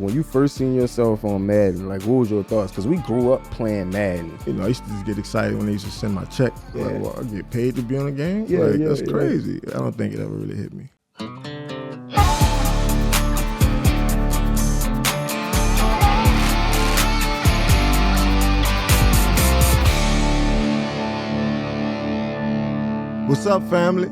When you first seen yourself on Madden, like, what was your thoughts? Because we grew up playing Madden. You know, I used to just get excited when they used to send my check. Yeah. Like, well, I get paid to be on the game? Yeah, like, yeah, that's yeah. crazy. I don't think it ever really hit me. What's up, family?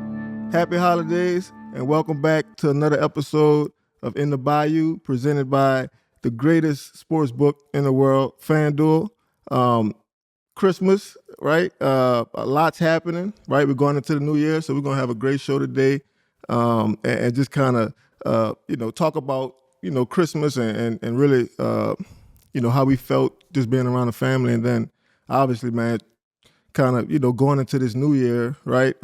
Happy holidays, and welcome back to another episode of In The Bayou, presented by the greatest sports book in the world, FanDuel. Christmas, right? A lot's happening, right? We're going into the new year, so we're going to have a great show today, and just kind of, talk about, Christmas and really, how we felt just being around the family. And then, obviously, man, kind of, going into this new year, right,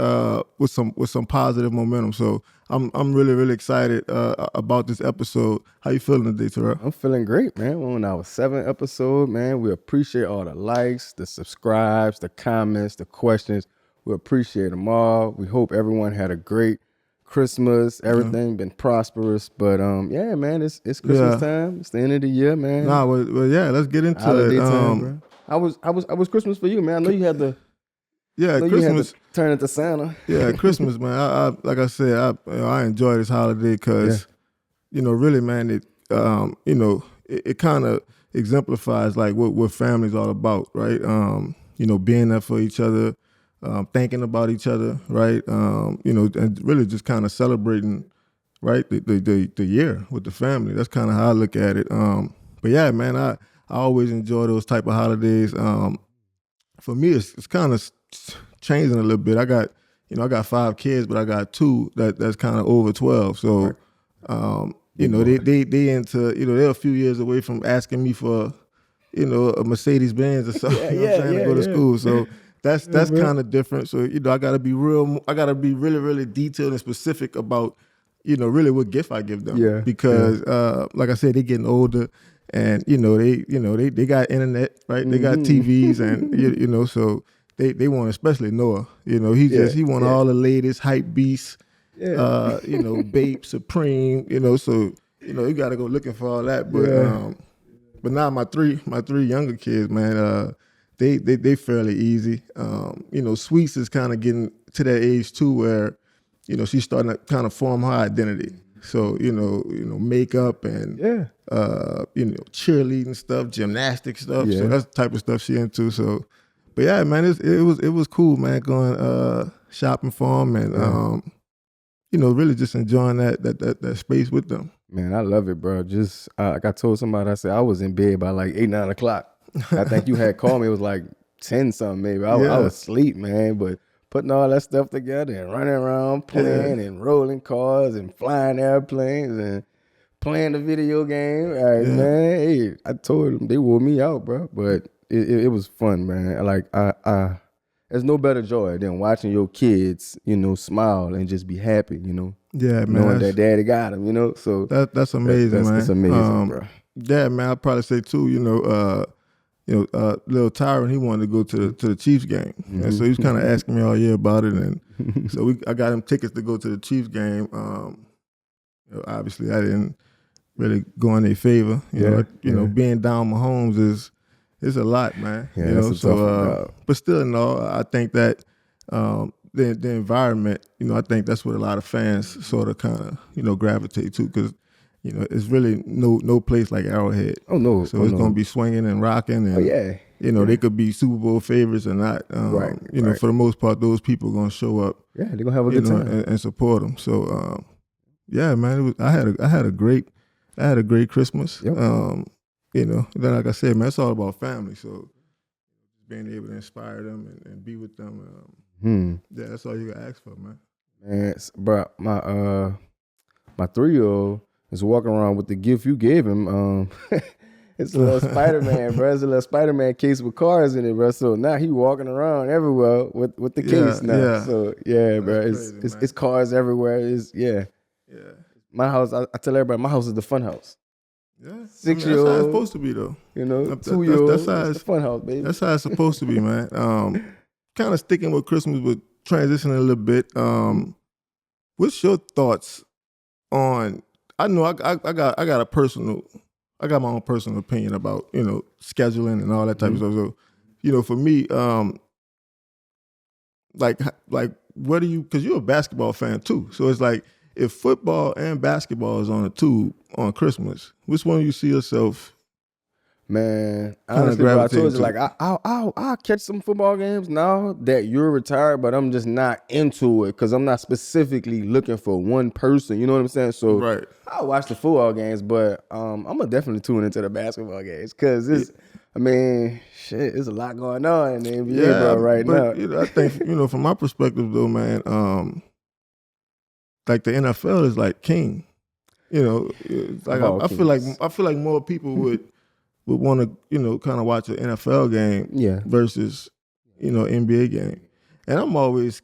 with some positive momentum. So I'm really, really excited about this episode. How you feeling today, Tyrell? I'm feeling great, man. We're on our 7th episode, man. We appreciate all the likes, the subscribes, the comments, the questions. We appreciate them all. We hope everyone had a great Christmas. Everything been prosperous. But yeah, man, it's Christmas time. It's the end of the year, man. Nah, well, yeah, let's get into Holiday it. time, bro. I was Christmas for you, man. I know you had to. Yeah, Christmas. Christmas. You had to turn into Santa. Yeah, Christmas, man. I like I said, I enjoy this holiday because, really, man, it kind of exemplifies like what family's all about, right? Being there for each other, thinking about each other, right? And really just kind of celebrating, right, the year with the family. That's kind of how I look at it. But yeah, man, I always enjoy those type of holidays. For me, it's kind of changing a little bit. I got 5 kids, but I got 2 that's kind of over 12. So, they into, they're a few years away from asking me for, a Mercedes Benz or something. To go to school. So that's kind of different. So, I gotta be really, really detailed and specific about, really what gift I give them. Yeah. Because like I said, they're getting older. And they got internet, right? They got TVs, and so they want, especially Noah. He want all the latest hype beasts, Bape, Supreme. So you got to go looking for all that. But now my three younger kids, man, they fairly easy. Sweets is kind of getting to that age too, where she's starting to kind of form her identity. So, makeup and, cheerleading stuff, gymnastic stuff. Yeah. So that's the type of stuff she into. So, but yeah, man, it was cool, man, going shopping for them and, really just enjoying that space with them. Man, I love it, bro. Just like I told somebody, I said I was in bed by like 8, 9 o'clock. I think you had called me. It was like 10 something maybe. I was asleep, man, but putting all that stuff together and running around playing and rolling cars and flying airplanes and playing the video game. All right, man. Hey, I told them they wore me out, bro. But it was fun, man. Like I there's no better joy than watching your kids, smile and just be happy, Yeah, man. Knowing that daddy got them, So that's amazing, man. It's amazing, bro. Yeah, man. I'd probably say too, little Tyrann, he wanted to go to the Chiefs game, and so he was kind of asking me all year about it, and so I got him tickets to go to the Chiefs game. Obviously, I didn't really go in their favor. Being down Mahomes is a lot, man. Yeah, that's a tough one, but still, no, I think that the environment, I think that's what a lot of fans sort of kind of gravitate to, because it's really no place like Arrowhead. Oh, no. So it's going to be swinging and rocking. And, they could be Super Bowl favorites or not. Right. For the most part, those people are going to show up. Yeah, they're going to have a good time. And support them. So, yeah, man, I had a great Christmas. Yep. Then like I said, man, it's all about family. So being able to inspire them and be with them. Yeah, that's all you can ask for, man. Man, bro, my 3-year-old is walking around with the gift you gave him. It's a little Spider-Man, bro. It's a little Spider-Man case with cars in it, bro. So now he walking around everywhere with the case now. Yeah. So yeah, bro, it's cars everywhere. Yeah. My house, I tell everybody, my house is the fun house. Yeah, 6-year-old. That's how it's supposed to be, though. 2-year-old. That's how it's the fun house, baby. That's how it's supposed to be, man. Kind of sticking with Christmas, but transitioning a little bit. What's your thoughts on? I know I got a personal I got my own personal opinion about, scheduling and all that type of stuff. So, for me, like what do you? Because you're a basketball fan too. So it's like if football and basketball is on a tube on Christmas, which one do you see yourself? Man, honestly, bro, I told you, like, I'll catch some football games now that you're retired, but I'm just not into it because I'm not specifically looking for one person. You know what I'm saying? So right. I'll watch the football games, but I'm gonna definitely tune into the basketball games because it's, I mean, shit, there's a lot going on in the NBA, bro, right now. I think, from my perspective, though, man, like the NFL is like king. Like I feel like more people would want to, kind of watch an NFL game versus, NBA game. And I'm always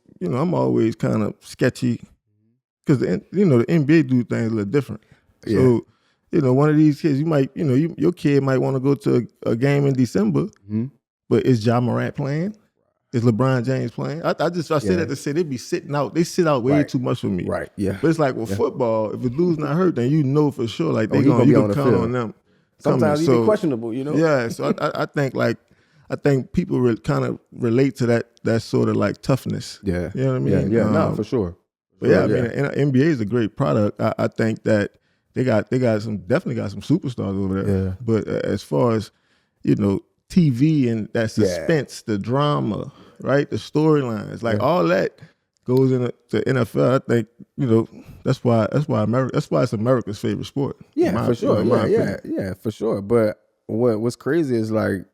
kind of sketchy because, the NBA do things a little different. So, one of these kids, you might, your kid might want to go to a game in December, but is Ja Morant playing? Is LeBron James playing? I say that to say they be sitting out. They sit out way too much for me. Right, yeah. But it's like, football, if a dude's not hurt, then for sure, like, you can count on them. Sometimes even questionable, Yeah, so I think people kind of relate to that sort of like toughness. Yeah. You know what I mean? Yeah, no, for sure. But I mean, NBA is a great product. I think that they definitely got some superstars over there. Yeah. But as far as, TV and that suspense, the drama, right? The storylines, like all that goes into the NFL. I think, that's why it's America's favorite sport. Yeah, for sure. Yeah, for sure. But what's crazy is like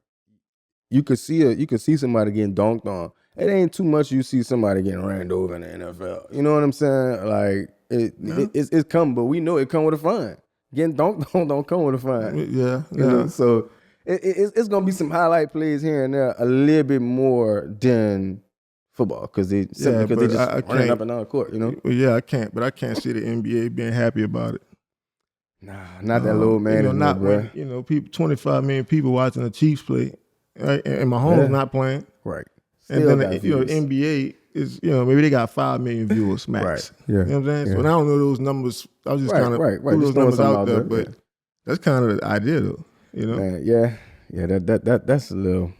you could see somebody getting dunked on. It ain't too much you see somebody getting ran over in the NFL. You know what I'm saying? Like it's come, but we know it come with a fine. Getting dunked on don't come with a fine. Yeah. You know? So it's gonna be some highlight plays here and there a little bit more than football because they just running up and down the court. Well, yeah, I can't see the NBA being happy about it. Nah, not that little man. Not when people 25 million people watching the Chiefs play, right? And Mahomes not playing, right? Still and then NBA is maybe they got 5 million viewers max. Right. Yeah. You know what I'm saying? So I don't know those numbers. I was just kind of put those numbers out there, but that's kind of the idea, though. Man, yeah. That's a little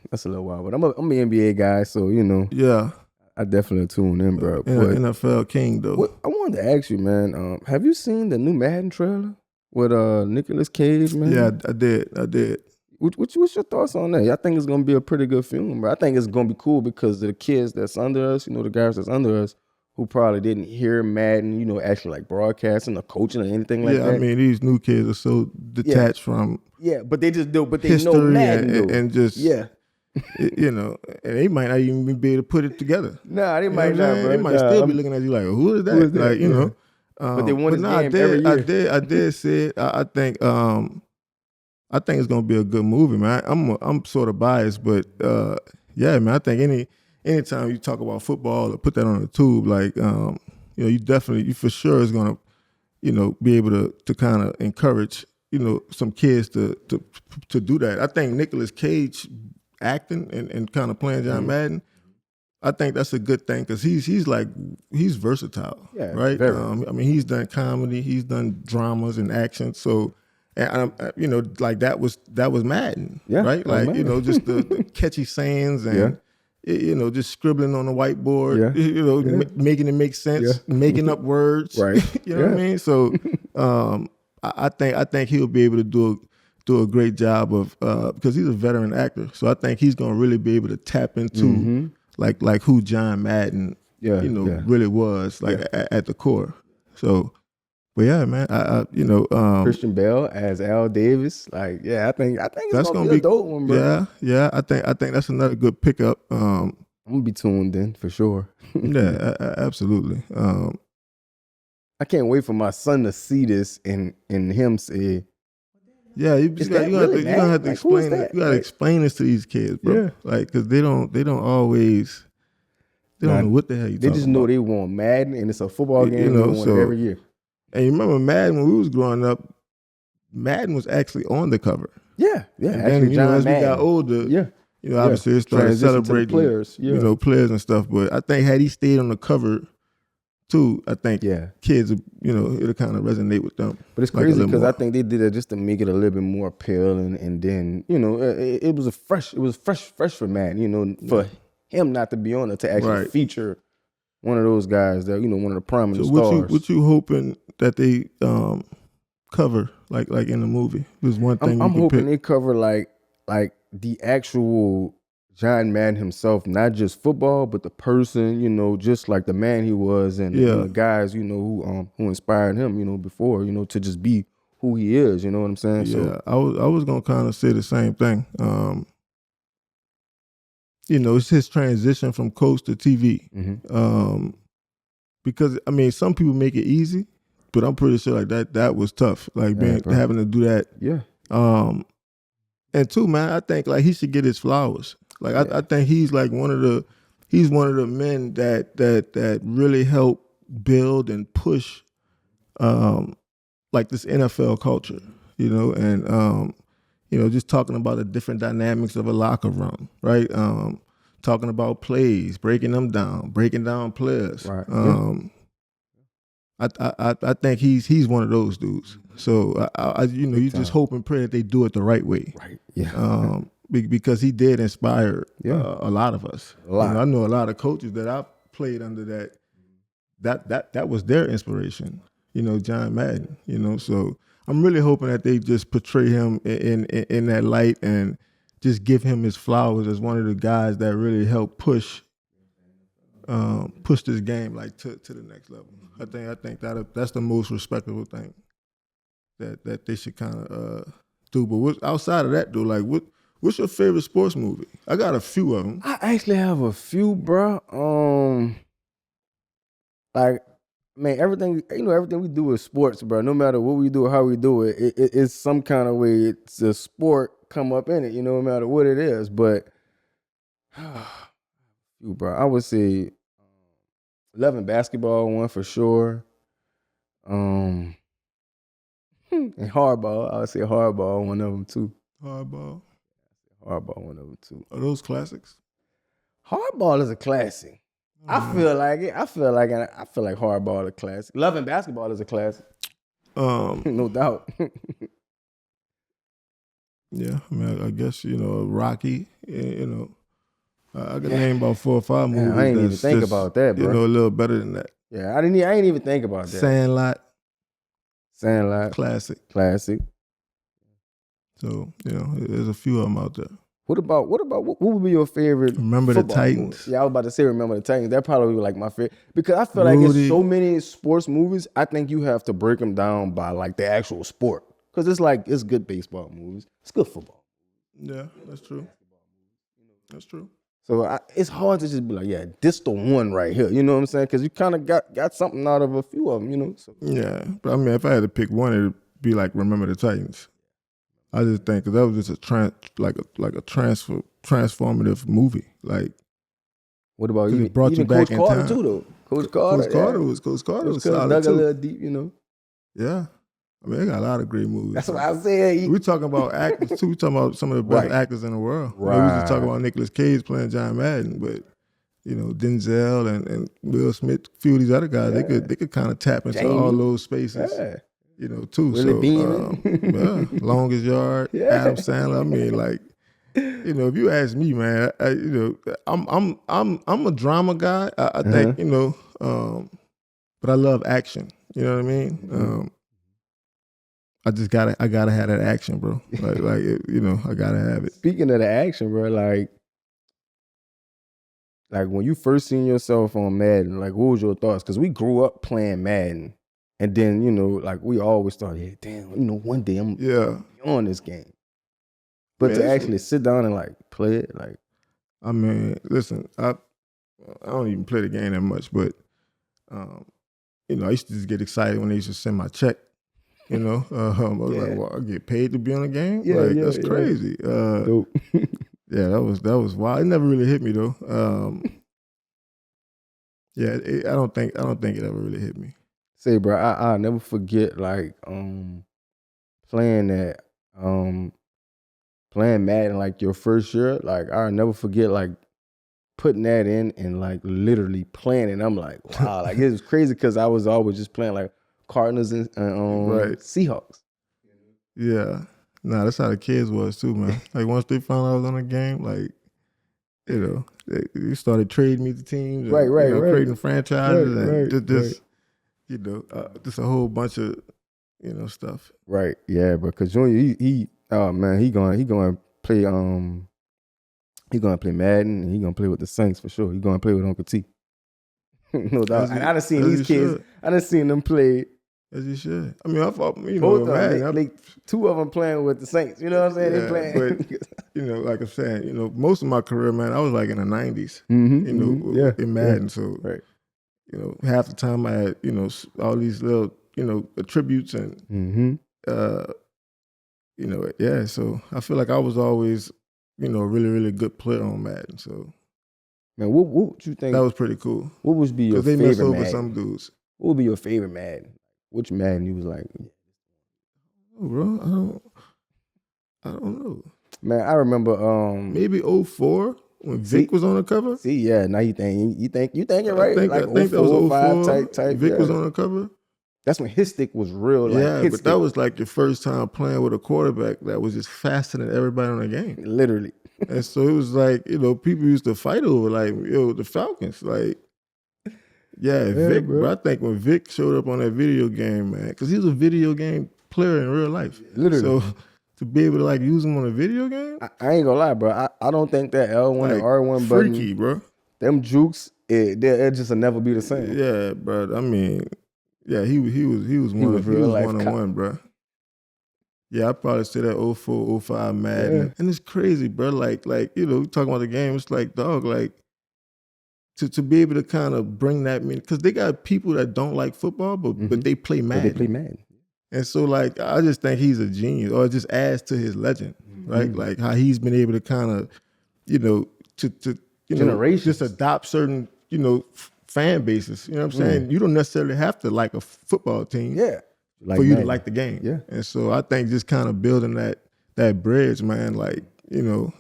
wild. But I'm an NBA guy, so Yeah. I definitely tune in, bro. Yeah, NFL king, though. I wanted to ask you, man. Have you seen the new Madden trailer with Nicolas Cage, man? Yeah, I did. What's your thoughts on that? I think it's gonna be a pretty good film, bro. I think it's gonna be cool because the kids that's under us, the guys that's under us, who probably didn't hear Madden, actually like broadcasting or coaching or anything like that. Yeah, I mean, these new kids are so detached from but they just do, but they history know Madden and just and they might not even be able to put it together. Nah, they might not, bro. They might still be looking at you like, who is that? Like, but they won this game every year. I did say it. I think it's gonna be a good movie, man. I'm sort of biased, but yeah, man. I think anytime you talk about football or put that on the tube, like you for sure is gonna be able to kind of encourage some kids to do that. I think Nicolas Cage acting and kind of playing John Madden, I think that's a good thing because he's versatile, right? Very. I mean, he's done comedy, he's done dramas and action, so. And like that was Madden, right? Like Madden. Just the catchy sayings and just scribbling on the whiteboard, making it make sense, making up words, right? You know what I mean? So I think he'll be able to do a great job of because he's a veteran actor, so I think he's gonna really be able to tap into like who John Madden really was at the core. So. But yeah, man, Christian Bale as Al Davis, I think it's gonna be a dope one, bro. Yeah, I think that's another good pickup. I'm gonna be tuned in for sure. Yeah, absolutely. I can't wait for my son to see this and him say, "Yeah, you gonna have to explain it. You gotta explain this to these kids, bro. Yeah. Like, because they don't always know what the hell you. They just know about. they want Madden, and it's a football game. They want it every year. And you remember Madden when we was growing up? Madden was actually on the cover. Yeah. And then, as we got older, obviously it started celebrating players, players and stuff. But I think had he stayed on the cover too, I think Yeah. kids, it'll kind of resonate with them. But it's crazy because I think they did it just to make it a little bit more appealing, and then it was fresh for Madden, for him not to be on it, to actually feature one of those guys that one of the prominent stars. What you hoping that they cover like in the movie? There's one thing I'm hoping they cover like the actual John Madden himself, not just football, but the person, just like the man he was, and the guys, who inspired him, before, to just be who he is. You know what I'm saying? Yeah, so, I was gonna kind of say the same thing. It's his transition from coach to TV. Mm-hmm. Because I mean, some people make it easy, but I'm pretty sure like that was tough. Like having to do that. Yeah. And two, man, I think like he should get his flowers. Like I think he's like one of the men that really helped build and push like this NFL culture, and just talking about the different dynamics of a locker room, right? Talking about plays, breaking down players. Right. I think he's one of those dudes. So you just hope and pray that they do it the right way. Right. Yeah. Because he did inspire a lot of us. I know a lot of coaches that I played under that was their inspiration. John Madden. So I'm really hoping that they just portray him in that light and just give him his flowers as one of the guys that really helped push this game like to the next level. I think that's the most respectable thing that they should kind of do. But outside of that, though, like what's your favorite sports movie? I got a few of them. I actually have a few, bro. Like, man, everything we do is sports, bro. No matter what we do or how we do it, it's some kind of way. It's a sport come up in it, no matter what it is. But, bro, I would say loving basketball one for sure. And hardball, I would say hardball one of them too. Hardball one of them too. Are those classics? Hardball is a classic. I feel like it. I feel like hardball is a classic. Loving basketball is a classic. No doubt. Yeah, I mean, I guess Rocky. I can name about 4 or 5 movies. I ain't even think about that, bro. A little better than that. Yeah, I ain't even think about that. Sandlot, classic. So there's a few of them out there. What would be your favorite? Remember the Titans? Movie? Yeah, I was about to say Remember the Titans. That probably be like my favorite because I feel like it's so many sports movies. I think you have to break them down by like the actual sport because it's good baseball movies. It's good football. Yeah, that's true. That's true. So it's hard to just be like, yeah, this the one right here. You know what I'm saying? Because you kind of got something out of a few of them, So. Yeah, but I mean, if I had to pick one, it'd be like Remember the Titans. I just think because that was just a transformative movie. Like, what about you? It brought you back Coach Carter in time. Too, though. Coach Carter was solid dug too. a little deep, Yeah, I mean, they got a lot of great movies. That's what I said. We talking about actors too. We talking about some of the best actors in the world. Right. We just talking about Nicolas Cage playing John Madden, but Denzel and Will Smith, a few of these other guys, they could kind of tap into all those spaces. Yeah. Too. Really Longest Yard, Adam Sandler. I mean, like, if you ask me, man, I'm a drama guy. I think, but I love action. You know what I mean? I gotta have that action, bro. I gotta have it. Speaking of the action, bro, like when you first seen yourself on Madden, like what was your thoughts? Because we grew up playing Madden. And then, we always thought, yeah, damn, one day I'm on this game. But to actually sit down and play it, I mean, listen, I don't even play the game that much, but I used to just get excited when they used to send my check. I was like, well, I get paid to be on the game? That's crazy. Dope. Yeah, that was wild. It never really hit me though. I don't think it ever really hit me. Say, bro, I'll never forget playing that, playing Madden your first year. I'll never forget putting that in and like literally playing it. I'm like, wow, like it was crazy because I was always just playing like Cardinals and Seahawks. Yeah. Nah, that's how the kids was too, man. Like once they found out I was on the game, like, you know, they started trading me to teams, and, creating franchises, and just you know, just a whole bunch of, you know, stuff. Right. Yeah, because Junior, he oh man, he going to play he going to play Madden, and he going to play with the Saints for sure. He going to play with Uncle T. No doubt. And I done seen these kids. I done seen them play. As you should. I mean, I thought, you know, both of them, two of them playing with the Saints. You know what I'm saying? They playing. But, you know, like I'm saying, you know, most of my career, man, I was like in the 90s, you know, in Madden. So, you know, half the time I had, you know, all these little, you know, attributes and, you know, yeah. So I feel like I was always, you know, a really, really good player on Madden. So, man, what would you think? That was pretty cool. What would be your favorite Madden? Because they messed over Madden? some dudes. What would be your favorite Madden? Which Madden you was like? Oh, bro, I don't know. Man, I remember maybe 04 when Vic was on the cover. See, yeah, now you think it right? I think that was 05 type. Vic was on the cover. That's when his stick was real. Like, but that was like your first time playing with a quarterback that was just faster than everybody on the game. Literally. And so it was like, you know, people used to fight over like, yo, the Falcons, like. Yeah, Vic, bro. I think when Vic showed up on that video game, man, because he was a video game player in real life. Literally. So to be able to like use him on a video game, I ain't gonna lie, bro. I don't think that L1 like, and R1 button, freaky, bro. Them jukes, it just will never be the same. Yeah, bro. I mean, yeah, he was one on one, bro. Yeah, I'd probably say that 04, 05 Madden. Yeah. And it's crazy, bro. Like, you know, talking about the game, it's like, dog, like, to be able to kind of bring that, because they got people that don't like football, but they play Madden. But they play Madden. And so, like, I just think he's a genius, or it just adds to his legend, right? Like how he's been able to kind of, you know, to you know, just adopt certain, you know, fan bases. You know what I'm saying? You don't necessarily have to like a football team, like for you Madden. to like the game. Yeah. And so I think just kind of building that bridge, man, like, you know.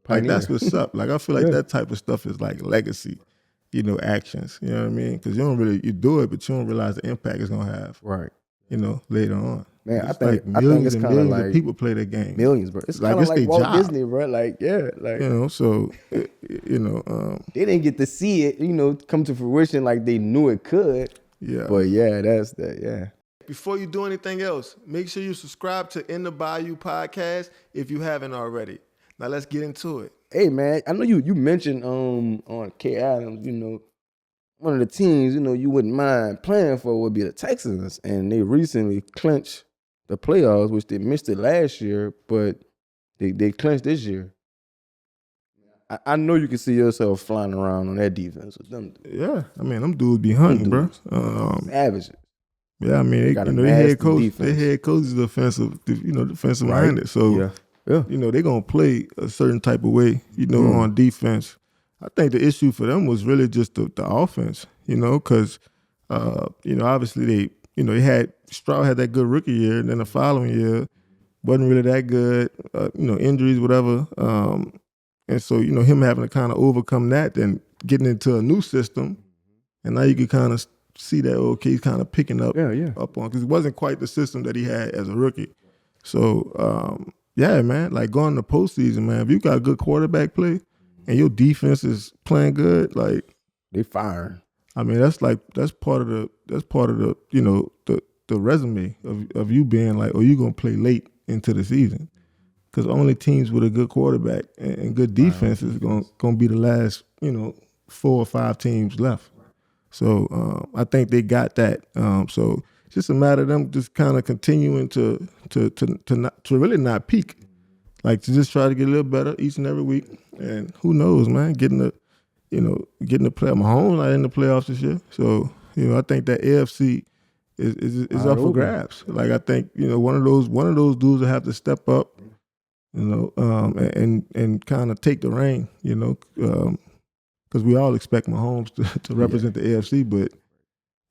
Like, that's what's up. Like, I feel like that type of stuff is like legacy, you know, actions. You know what I mean? Because you do it, but you don't realize the impact it's going to have. Right. You know, later on. Man, it's I think it's kind of like people play that game. Millions, bro. It's kind of like Walt Disney, bro. Like, like, you know, so, you know. They didn't get to see it, you know, come to fruition like they knew it could. Yeah. But that's that, Before you do anything else, make sure you subscribe to In The Bayou podcast if you haven't already. Now let's get into it. Hey man, I know you mentioned on K Adams, you know, one of the teams, you know, you wouldn't mind playing for would be the Texans, and they recently clinched the playoffs, which they missed it last year, but they clinched this year. I know you can see yourself flying around on that defense with them. Yeah, I mean, them dudes be hunting, bro. Savages. Yeah, I mean, their head coach is defensive minded, so. Yeah. You know, they're going to play a certain type of way, you know, on defense. I think the issue for them was really just the offense, you know, because, you know, obviously Stroud had that good rookie year, and then the following year wasn't really that good, you know, injuries, whatever. And so, you know, him having to kind of overcome that, then getting into a new system, and now you can kind of see that, okay, he's kind of picking up up on, because it wasn't quite the system that he had as a rookie. So, yeah, man, like going to postseason, man, if you got good quarterback play and your defense is playing good, like they firing. I mean, that's part of the you know, the resume of you being like, oh, you gonna play late into the season, because only teams with a good quarterback and good defense is gonna be the last, you know, 4 or 5 teams left. So I think they got that. So it's just a matter of them just kind of continuing to really not peak, like to just try to get a little better each and every week. And who knows, man, getting the play. Mahomes not in the playoffs this year, so you know I think that AFC is up for grabs. Like I think, you know, one of those dudes will have to step up, you know, and kind of take the reign, you know, because we all expect Mahomes to represent the AFC, but.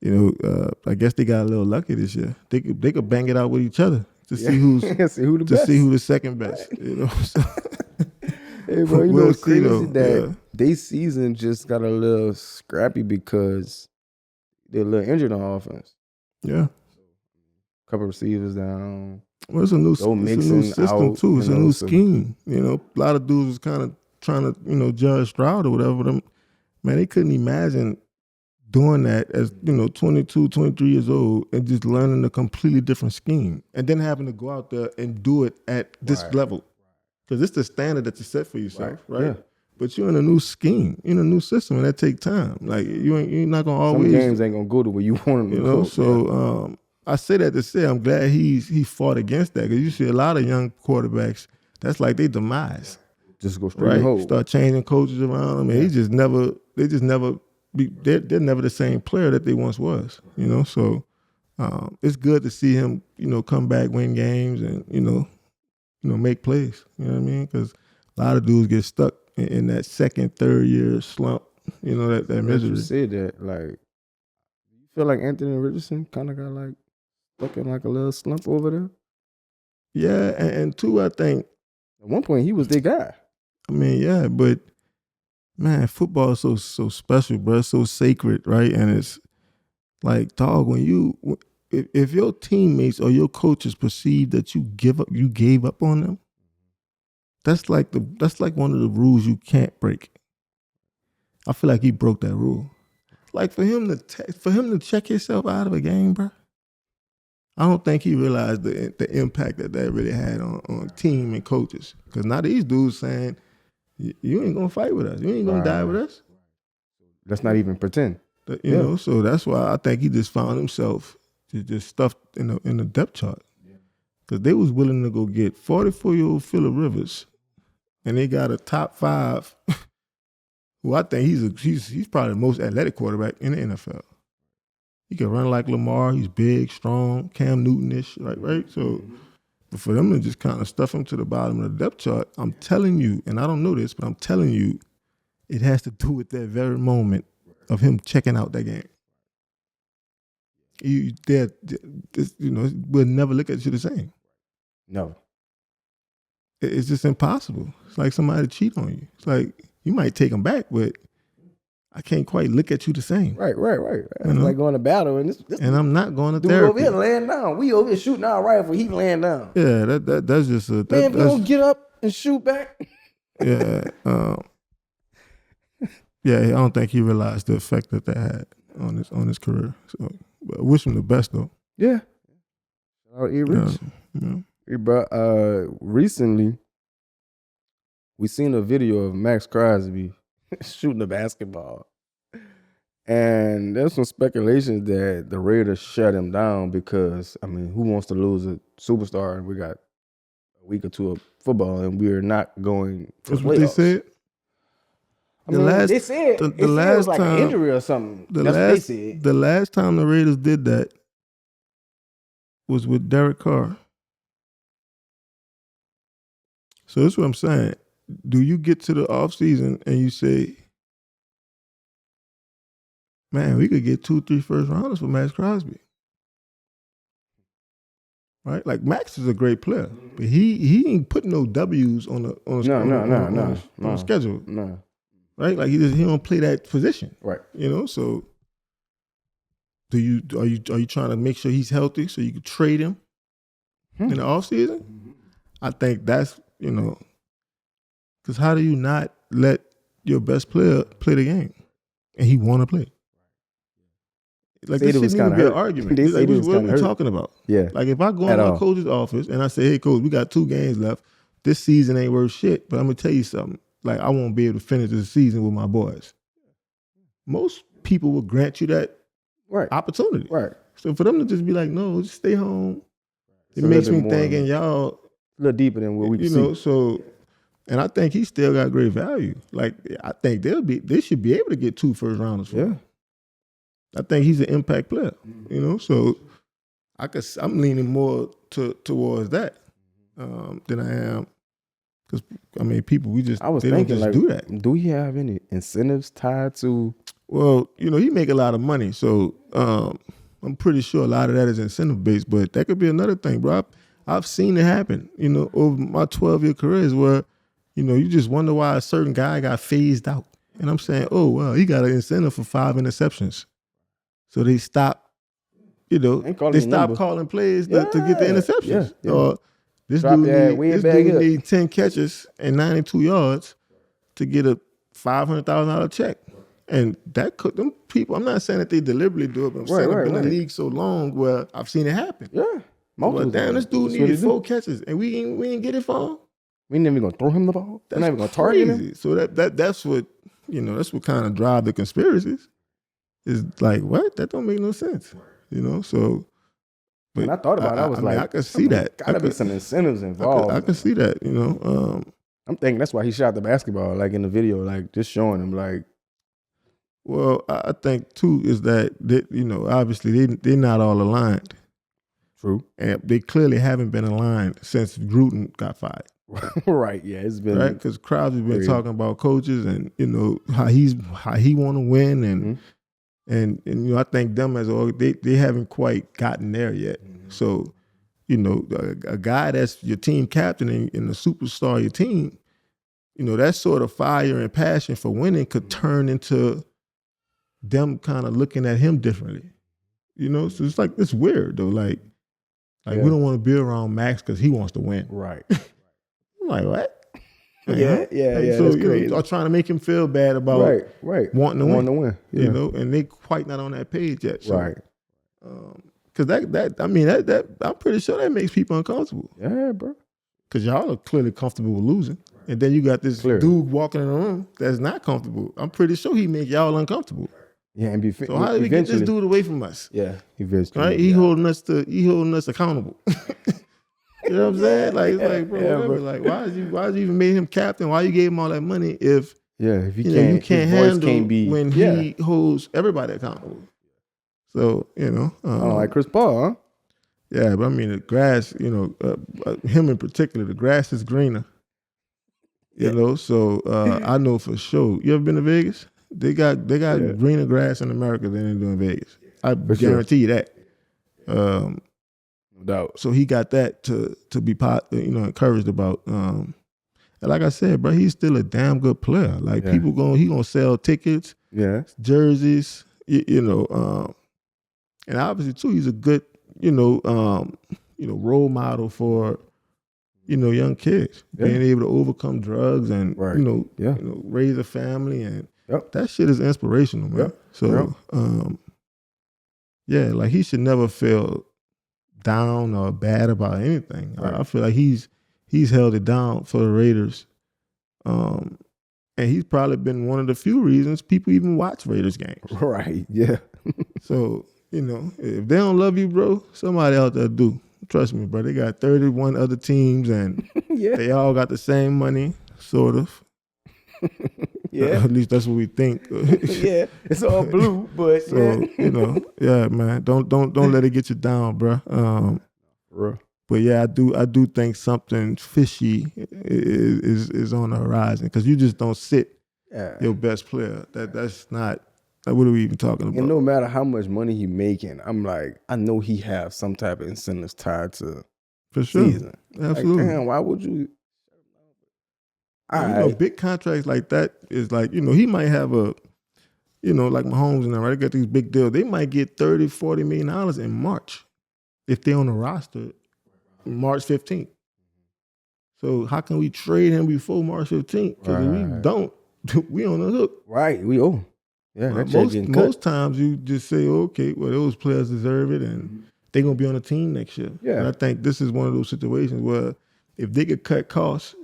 You know, I guess they got a little lucky this year. They could bang it out with each other to see who the second best. You know, so, hey bro, you know what's crazy that they season just got a little scrappy because they're a little injured on offense. Yeah. Couple receivers down. Well, it's a new system out, too. It's a new scheme. You know, a lot of dudes was kind of trying to, judge Stroud or whatever. Them, man, they couldn't imagine doing that as, 22, 23 years old and just learning a completely different scheme and then having to go out there and do it at this level. Because it's the standard that you set for yourself, right? Yeah. But you're in a new scheme, in a new system, and that take time. Like you're not gonna always. Some games ain't gonna go to where you want them to go. So I say that to say I'm glad he fought against that, because you see a lot of young quarterbacks that's like they demise. Just go straight home. Start changing coaches around them, and they're never the same player that they once was. So it's good to see him, come back, win games, and make plays. You know what I mean? Because a lot of dudes get stuck in that second, third year slump. That misery. You said that, like, you feel like Anthony Richardson kind of got like stuck in like a little slump over there. Yeah, and two, I think at one point he was the guy. I mean, yeah, but man, football is so special, bro. It's so sacred, right? And it's like, dog, if your teammates or your coaches perceive that you gave up on them, that's like one of the rules you can't break. I feel like he broke that rule. Like for him to check himself out of a game, bro. I don't think he realized the impact that really had on team and coaches. Because now these dudes saying, you ain't gonna fight with us. You ain't gonna die with us. Let's not even pretend. You know, so that's why I think he just found himself just stuffed in the depth chart. Because they was willing to go get 44-year-old Phillip Rivers, and they got a top 5, who I think he's probably the most athletic quarterback in the NFL. He can run like Lamar. He's big, strong, Cam Newton-ish, right? So but for them to just kind of stuff him to the bottom of the depth chart, I'm telling you, and I don't know this, but I'm telling you, it has to do with that very moment of him checking out that game. We'll never look at you the same. No. It's just impossible. It's like somebody cheat on you. It's like you might take them back, but I can't quite look at you the same. Right. It's like going to battle, and I'm not going to therapy. Dude over here laying down. We over here shooting our rifle. He laying down. Yeah, that's just a. Man, if you don't get up and shoot back. Yeah. Yeah, I don't think he realized the effect that had on his career. So, I wish him the best though. Yeah. Hey, bro. Recently, we seen a video of Maxx Crosby shooting a basketball, and there's some speculations that the Raiders shut him down because, I mean, who wants to lose a superstar? And we got a week or two of football, and we're not going for That's playoffs. What they said. They said it was like an injury or something. That's what they said. The last time the Raiders did that was with Derek Carr. So that's what I'm saying. Do you get to the offseason and you say, man, we could get 2-3 first rounders for Maxx Crosby? Right? Like, Max is a great player, but he ain't putting no W's on the schedule. No. Right? Like he don't play that position. Right. So are you trying to make sure he's healthy so you can trade him in the offseason? I think that's, because how do you not let your best player play the game and he want to play? Like, this shouldn't even be an argument. Like, what are we talking about? Yeah. Like, if I go in my coach's office and I say, hey, coach, we got 2 games left. This season ain't worth shit, but I'm going to tell you something. Like, I won't be able to finish the season with my boys. Most people will grant you that opportunity. Right. So for them to just be like, no, just stay home. It makes me thinking y'all a little deeper than what we can see. So, and I think he still got great value. Like, I think they should be able to get 2 first rounders for him. I think he's an impact player, so I'm leaning more towards that than I am. Because, I mean, people, they don't just do that. Do he have any incentives tied to? Well, he make a lot of money, so I'm pretty sure a lot of that is incentive-based, but that could be another thing, bro. I've seen it happen, over my 12-year career is where, you just wonder why a certain guy got phased out. And I'm saying, oh, well, he got an incentive for 5 interceptions. So they stop, they stop calling plays to get the interceptions. Yeah. Or this dude need 10 catches and 92 yards to get a $500,000 check. And that could, them people, I'm not saying that they deliberately do it, but I'm saying I've been in the league so long where I've seen it happen. Yeah. Well, damn, this dude needed 4 catches and we ain't get it for him. We ain't even gonna throw him the ball. We're not even gonna target him. So that's what that's what kind of drive the conspiracies. Is like, what? That don't make no sense. So when I thought about it, I could see that. Gotta be some incentives involved. I could see that, I'm thinking that's why he shot the basketball, like in the video, like just showing him like. Well, I think too is that obviously they're not all aligned. True. And they clearly haven't been aligned since Gruden got fired. Right. Yeah, it's been right because Crosby's been talking about coaches and how he want to win and I think them as all they haven't quite gotten there yet. Mm-hmm. So a guy that's your team captain and the superstar of your team, that sort of fire and passion for winning could turn into them kind of looking at him differently. So it's like it's weird though. Like we don't want to be around Maxx because he wants to win. Right. I'm like, what? Yeah. So, trying to make him feel bad about wanting to win. Yeah. And they quite not on that page yet. So, right. Because that I'm pretty sure that makes people uncomfortable. Yeah, bro. Because y'all are clearly comfortable with losing. And then you got this dude walking in the room that's not comfortable. I'm pretty sure he make y'all uncomfortable. Yeah, and so how do we get this dude away from us? Yeah, eventually. Right? He holding us accountable. You know what I'm saying? Like, it's like, bro, whatever. Like, why did you even make him captain? Why you gave him all that money if you can't handle when he holds everybody accountable? So, like Chris Paul, huh? Yeah, but I mean the grass, him in particular, the grass is greener. So I know for sure. You ever been to Vegas? They got greener grass in America than they do in Vegas. I guarantee you that. No doubt. So he got that to be encouraged about. And like I said, bro, he's still a damn good player. Like he gonna sell tickets, jerseys, and obviously too, he's a good role model for young kids being able to overcome drugs and raise a family and that shit is inspirational, man. So like he should never feel down or bad about anything. Right. I feel like he's held it down for the Raiders. And he's probably been one of the few reasons people even watch Raiders games. Right, yeah. So, if they don't love you, bro, somebody out there do. Trust me, bro. They got 31 other teams and they all got the same money, sort of. Yeah. At least that's what we think. Yeah, it's all blue, but so man. Don't let it get you down, bro. But yeah, I do think something fishy is on the horizon because you just don't sit your best player. That's not. What are we even talking about? And no matter how much money he making, I'm like, I know he have some type of incentives tied to for sure. Season. Absolutely. Like, damn, why would you? Big contracts like that is like, he might have a, like Mahomes and them, right? They got these big deals. They might get $30, $40 million in March if they're on the roster March 15th. So how can we trade him before March 15th? Because if we don't, we on the hook. Right, we owe. Yeah, most times you just say, okay, well, those players deserve it and they're going to be on the team next year. Yeah. And I think this is one of those situations where if they could cut costs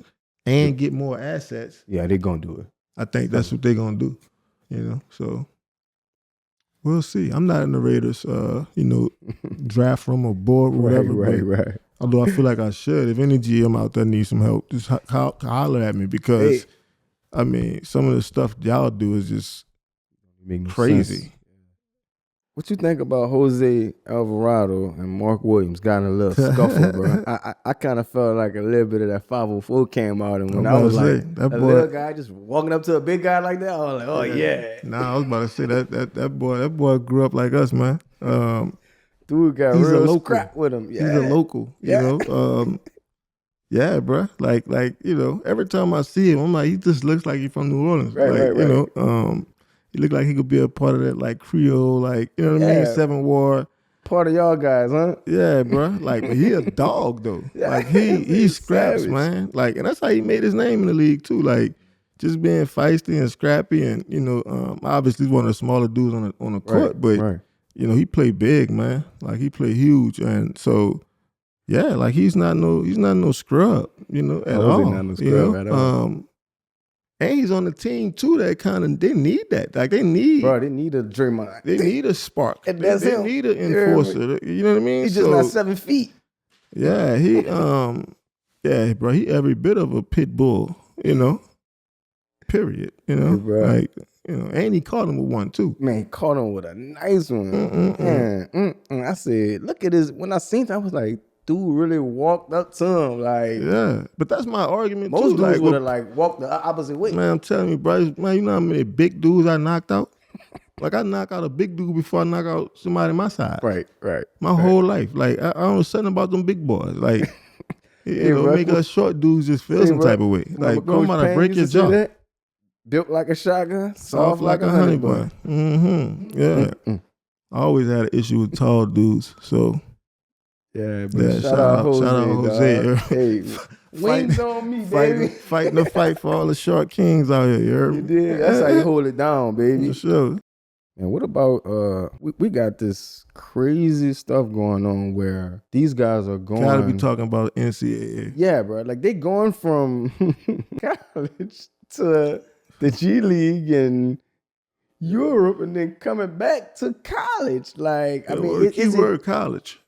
and get more assets. Yeah, they're going to do it. I think that's what they're going to do, So we'll see. I'm not in the Raiders, draft room or board or whatever. Right. Although I feel like I should. If any GM out there needs some help, just holler at me because, some of the stuff y'all do is just crazy. Sense. What you think about Jose Alvarado and Mark Williams got in a little scuffle, bro? I kind of felt like a little bit of that 504 came out, and when I was like, that little guy just walking up to a big guy like that, I was like, oh yeah. Nah, I was about to say that boy grew up like us, man. Dude got real scrap with him. Yeah. He's a local, Yeah, bro. Like every time I see him, I'm like, he just looks like he's from New Orleans. Right. He look like he could be a part of that like Creole, like you know what I mean, Seven War. Part of y'all guys, huh? Yeah, bro. Like, but he a dog though. Like he scraps, man. Like, and that's how he made his name in the league too. Like, just being feisty and scrappy, and obviously he's one of the smaller dudes on the court, but he played big, man. Like he played huge, and so. Yeah, like he's not no scrub, at all. Not no scrub at all. And he's on the team too. That they need that. Like they need a Draymond. They need a spark. And that's they need an enforcer. You know what I mean? He's just not 7 feet. Yeah, yeah, bro. He every bit of a pit bull. Period. And he caught him with one too. Man, he caught him with a nice one. I said, look at this. When I seen it, I was like, dude really walked up to him. Like, yeah, but that's my argument most too. Most dudes would have walked the opposite way. Man, I'm telling you, bro. Man, you know how many big dudes I knocked out? Like I knock out a big dude before I knock out somebody my size. Right. My whole life. Like I don't know something about them big boys. Like it'll make us short dudes just feel some type of way. Like come out and break your jaw. Built like a shotgun, soft like a honey bun. Yeah. I always had an issue with tall dudes, so. Yeah, but shout out Jose. Hey, wings on me, baby. Fighting the fight for all the short kings out here, you heard me? You did. That's how you hold it down, baby. For sure. And what about, we got this crazy stuff going on where these guys are going. Gotta be talking about NCAA. Yeah, bro. Like they going from college to the G League and Europe and then coming back to college. Like, I mean, keyword college.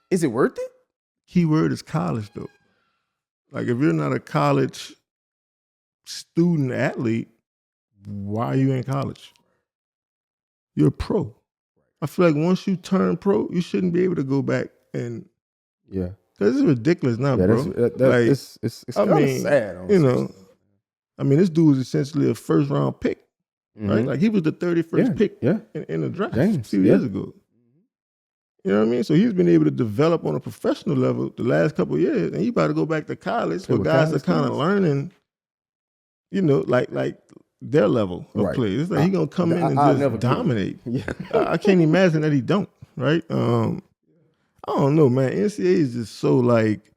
Is it worth it? Keyword is college, though. Like, if you're not a college student athlete, why are you in college? You're a pro. I feel like once you turn pro, you shouldn't be able to go back and because it's ridiculous now, bro. It's kind of sad. I mean, this dude was essentially a first round pick, right? Like he was the 31st pick in the draft a few years ago. You know what I mean? So he's been able to develop on a professional level the last couple of years, and you about to go back to college for guys that kind of learning, like their level of play. It's like he's gonna come in and just dominate. I can't imagine that he don't. Right? I don't know, man. NCAA is just so like.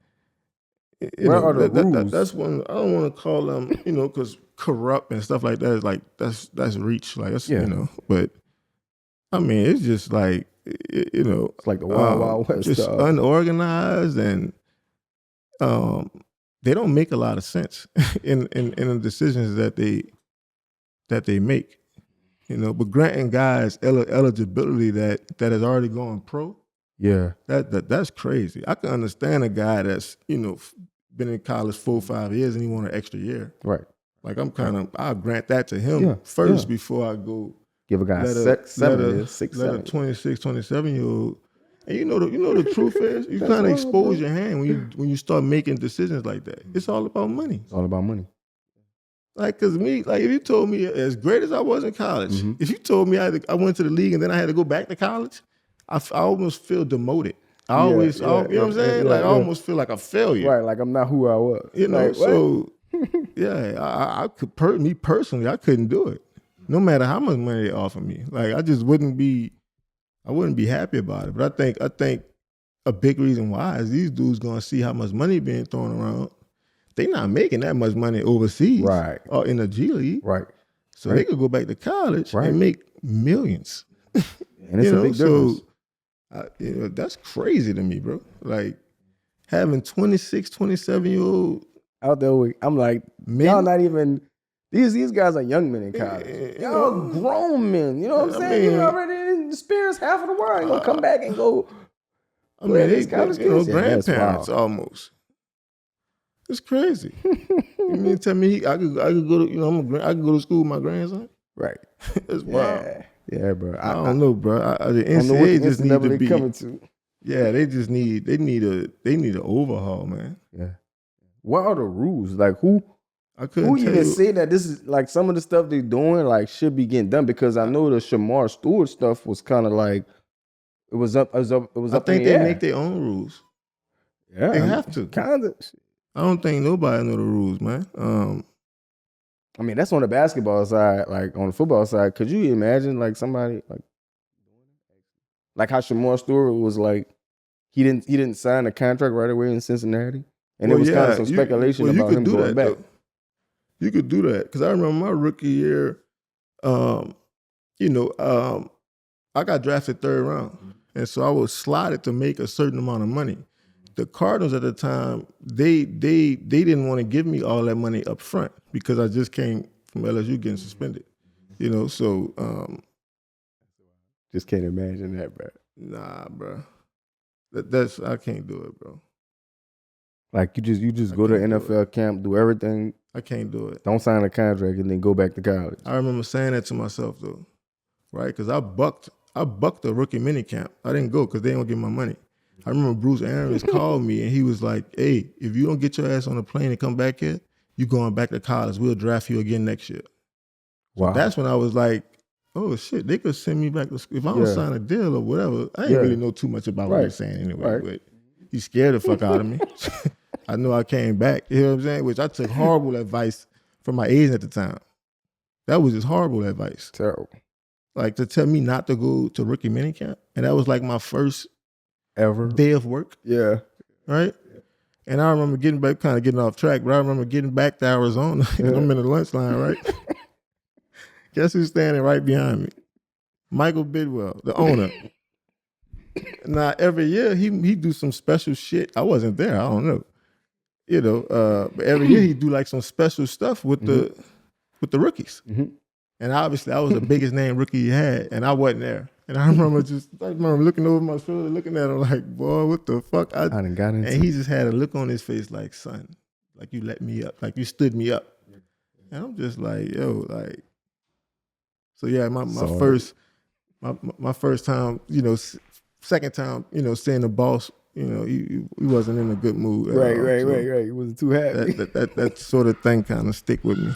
Where are the rules? That's one. I don't want to call them, because corrupt and stuff like that is like that's reach. Like that's but I mean, it's just like. It's like the Wild West just stuff. Unorganized, and they don't make a lot of sense in the decisions that they make. But granting guys eligibility that has already gone pro, that's crazy. I can understand a guy that's been in college 4 or 5 years and he want an extra year. Right. Like I'll grant that to him first before I go. Give a guy let 7, a 26, 27-year-old. And you know the truth is, you kind of expose your hand when you start making decisions like that. It's all about money. It's all about money. Like, cause me, like if you told me as great as I was in college, if you told me I went to the league and then I had to go back to college, I almost feel demoted. I always, you know what I'm saying? I almost feel like a failure. Right, like I'm not who I was. Like, so I could, me personally, I couldn't do it. No matter how much money they offer me, like I just wouldn't be happy about it. But I think a big reason why is these dudes gonna see how much money being thrown around. They not making that much money overseas, right? Or in the G League, right? So they could go back to college and make millions. And it's a big difference. So, that's crazy to me, bro. Like having 26, 27-year-old out there. I'm like, y'all not even. These guys are young men in college. Y'all grown men. You know what I'm saying? You already experienced half of the world. You're gonna come back and go. I mean, they grandparents almost. It's crazy. You mean tell me I could go to I could go to school with my grandson? Right. It's wild. Yeah, bro. I don't know, bro. The NCAA just need to be coming to. Yeah, they need an overhaul, man. Yeah. What are the rules? Like who even say that this is like some of the stuff they're doing like should be getting done? Because I know the Shamar Stewart stuff was kind of like it was up. I think they make their own rules. Yeah, They have to. Kinda. I don't think nobody know the rules, man. I mean, that's on the basketball side. Like on the football side, could you imagine like somebody like how Shamar Stewart was like he didn't sign a contract right away in Cincinnati, and there was kind of some speculation about him going back. Though. You could do that because I remember my rookie year. I got drafted 3rd round, and so I was slotted to make a certain amount of money. The Cardinals at the time, they didn't want to give me all that money up front because I just came from LSU getting suspended. So just can't imagine that, bro. Nah, bro. That's I can't do it, bro. Like you just go to NFL camp, do everything. I can't do it. Don't sign a contract and then go back to college. I remember saying that to myself though, right? Because I bucked the rookie mini camp. I didn't go because they didn't give me my money. I remember Bruce Arians called me and he was like, "Hey, if you don't get your ass on a plane and come back here, you going back to college. We'll draft you again next year." Wow. So that's when I was like, "Oh shit, they could send me back to school if I don't sign a deal or whatever." I didn't really know too much about what they're saying anyway. But he scared the fuck out of me. I know I came back. You know what I'm saying? Which I took horrible advice from my agent at the time. That was just horrible advice. Terrible. Like to tell me not to go to rookie minicamp, and that was like my first ever day of work. Yeah. Right? And I remember getting off track, but I remember getting back to Arizona and I'm in the lunch line, right? Guess who's standing right behind me? Michael Bidwell, the owner. Now, every year he do some special shit. I wasn't there, I don't know. But every year he do like some special stuff with the rookies. Mm-hmm. And obviously I was the biggest name rookie he had, and I wasn't there. And I remember looking over my shoulder, looking at him like, boy, what the fuck? I done got into and he just had a look on his face like, son, like you let me up, like you stood me up. And I'm just like, yo, like, so yeah, my first time, second time, seeing the boss, he wasn't in a good mood. Right. He wasn't too happy. That sort of thing kind of stick with me,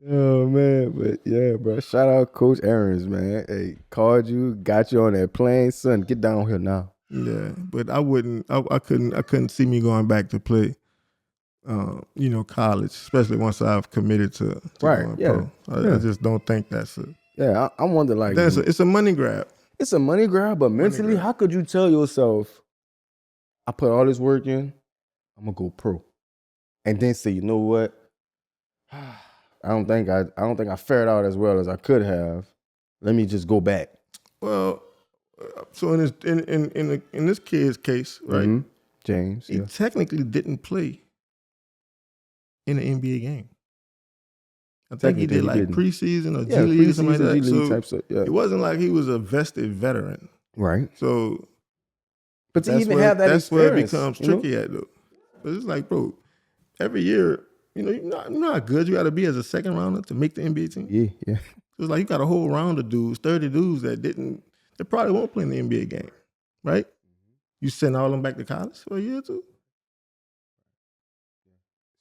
Oh man, but yeah, bro. Shout out Coach Arians, man. Hey, called you, got you on that plane, son. Get down here now. Yeah, but I couldn't see me going back to play, college, especially once I've committed to going pro. I just don't think that's it. Yeah, I wonder like it's a money grab. It's a money grab, but mentally, how could you tell yourself, I put all this work in, I'm gonna go pro, and then say, you know what? I don't think I fared out as well as I could have. Let me just go back. Well, so in this kid's case, right? Mm-hmm. James, he technically didn't play in an NBA game. I think he did like preseason or G League or something like that. So it wasn't like he was a vested veteran, right? So, but to even have that that's experience, where it becomes tricky at though. But it's like, bro, every year. You know how good you got to be as a second rounder to make the NBA team? Yeah. It's like you got a whole round of dudes, 30 dudes that probably won't play in the NBA game, right? You send all them back to college for a year or two?